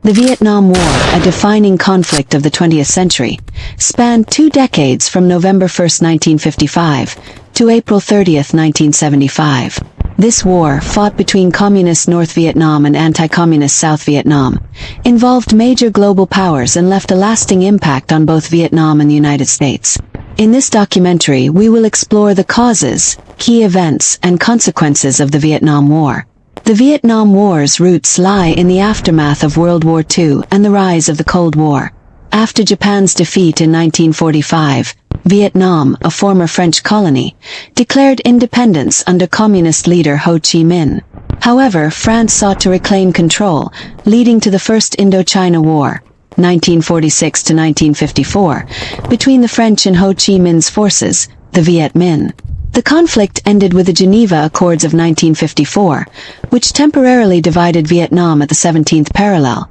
The Vietnam War, a defining conflict of the 20th century, spanned 2 decades from November 1, 1955, to April 30, 1975. This war, fought between Communist North Vietnam and anti-Communist South Vietnam, involved major global powers and left a lasting impact on both Vietnam and the United States. In this documentary, we will explore the causes, key events, and consequences of the Vietnam War. The Vietnam War's roots lie in the aftermath of World War II and the rise of the Cold War. After Japan's defeat in 1945, Vietnam, a former French colony, declared independence under communist leader Ho Chi Minh. However, France sought to reclaim control, leading to the First Indochina War, 1946 to 1954, between the French and Ho Chi Minh's forces, the Viet Minh. The conflict ended with the Geneva Accords of 1954, which temporarily divided Vietnam at the 17th parallel.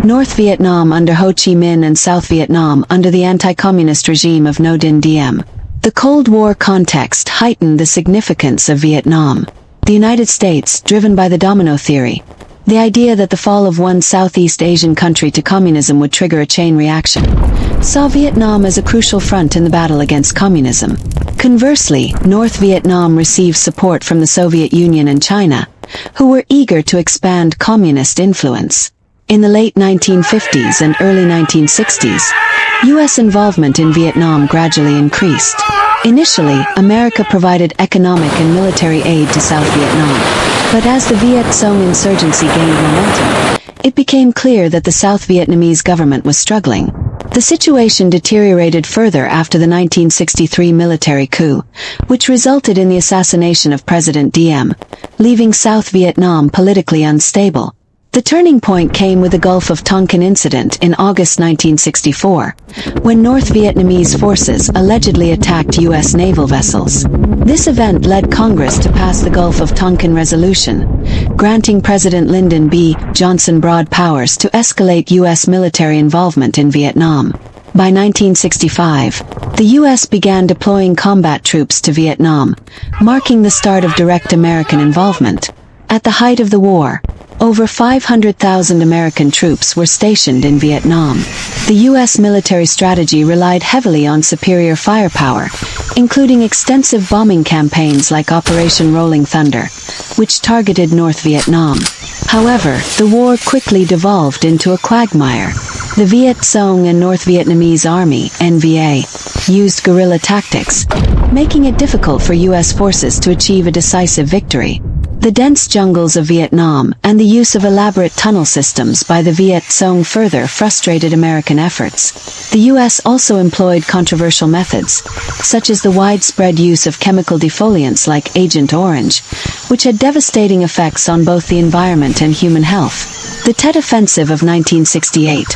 North Vietnam under Ho Chi Minh and South Vietnam under the anti-communist regime of Ngo Dinh Diem. The Cold War context heightened the significance of Vietnam. The United States, driven by the domino theory, the idea that the fall of one Southeast Asian country to communism would trigger a chain reaction, saw Vietnam as a crucial front in the battle against communism. Conversely, North Vietnam received support from the Soviet Union and China, who were eager to expand communist influence. In the late 1950s and early 1960s, U.S. involvement in Vietnam gradually increased. Initially, America provided economic and military aid to South Vietnam, but as the Viet Cong insurgency gained momentum, it became clear that the South Vietnamese government was struggling. The situation deteriorated further after the 1963 military coup, which resulted in the assassination of President Diem, leaving South Vietnam politically unstable. The turning point came with the Gulf of Tonkin incident in August 1964, when North Vietnamese forces allegedly attacked U.S. naval vessels. This event led Congress to pass the Gulf of Tonkin Resolution, granting President Lyndon B. Johnson broad powers to escalate U.S. military involvement in Vietnam. By 1965, the U.S. began deploying combat troops to Vietnam, marking the start of direct American involvement. At the height of the war, over 500,000 American troops were stationed in Vietnam. The U.S. military strategy relied heavily on superior firepower, including extensive bombing campaigns like Operation Rolling Thunder, which targeted North Vietnam. However, the war quickly devolved into a quagmire. The Viet Cong and North Vietnamese Army, NVA, used guerrilla tactics, making it difficult for U.S. forces to achieve a decisive victory. The dense jungles of Vietnam and the use of elaborate tunnel systems by the Viet Cong further frustrated American efforts. The U.S. also employed controversial methods, such as the widespread use of chemical defoliants like Agent Orange, which had devastating effects on both the environment and human health. The Tet Offensive of 1968,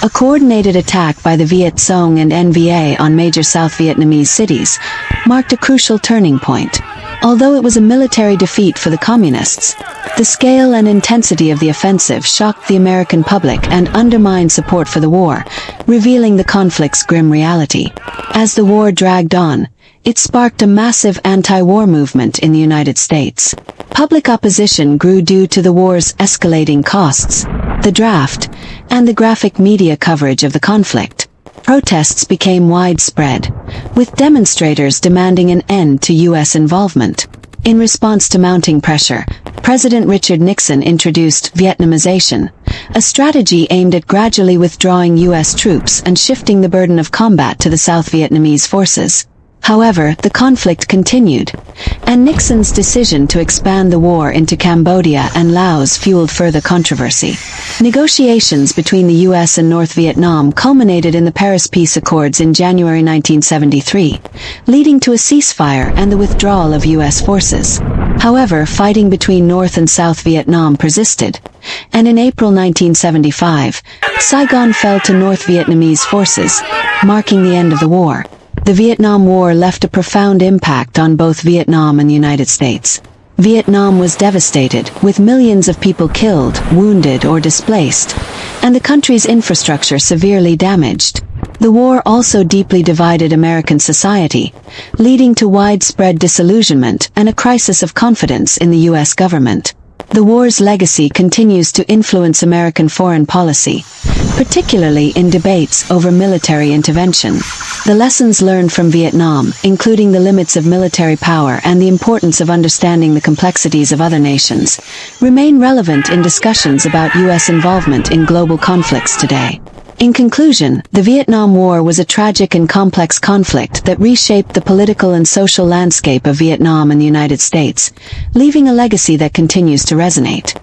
a coordinated attack by the Viet Cong and NVA on major South Vietnamese cities, marked a crucial turning point. Although it was a military defeat for the Communists, the scale and intensity of the offensive shocked the American public and undermined support for the war, revealing the conflict's grim reality. As the war dragged on, it sparked a massive anti-war movement in the United States. Public opposition grew due to the war's escalating costs, the draft, and the graphic media coverage of the conflict. Protests became widespread, with demonstrators demanding an end to U.S. involvement. In response to mounting pressure, President Richard Nixon introduced Vietnamization, a strategy aimed at gradually withdrawing U.S. troops and shifting the burden of combat to the South Vietnamese forces. However, the conflict continued, and Nixon's decision to expand the war into Cambodia and Laos fueled further controversy. Negotiations between the U.S. and North Vietnam culminated in the Paris Peace Accords in January 1973, leading to a ceasefire and the withdrawal of U.S. forces. However, fighting between North and South Vietnam persisted, and in April 1975, Saigon fell to North Vietnamese forces, marking the end of the war. The Vietnam War left a profound impact on both Vietnam and the United States. Vietnam was devastated, with millions of people killed, wounded, or displaced, and the country's infrastructure severely damaged. The war also deeply divided American society, leading to widespread disillusionment and a crisis of confidence in the U.S. government. The war's legacy continues to influence American foreign policy, particularly in debates over military intervention. The lessons learned from Vietnam, including the limits of military power and the importance of understanding the complexities of other nations, remain relevant in discussions about U.S. involvement in global conflicts today. In conclusion, the Vietnam War was a tragic and complex conflict that reshaped the political and social landscape of Vietnam and the United States, leaving a legacy that continues to resonate.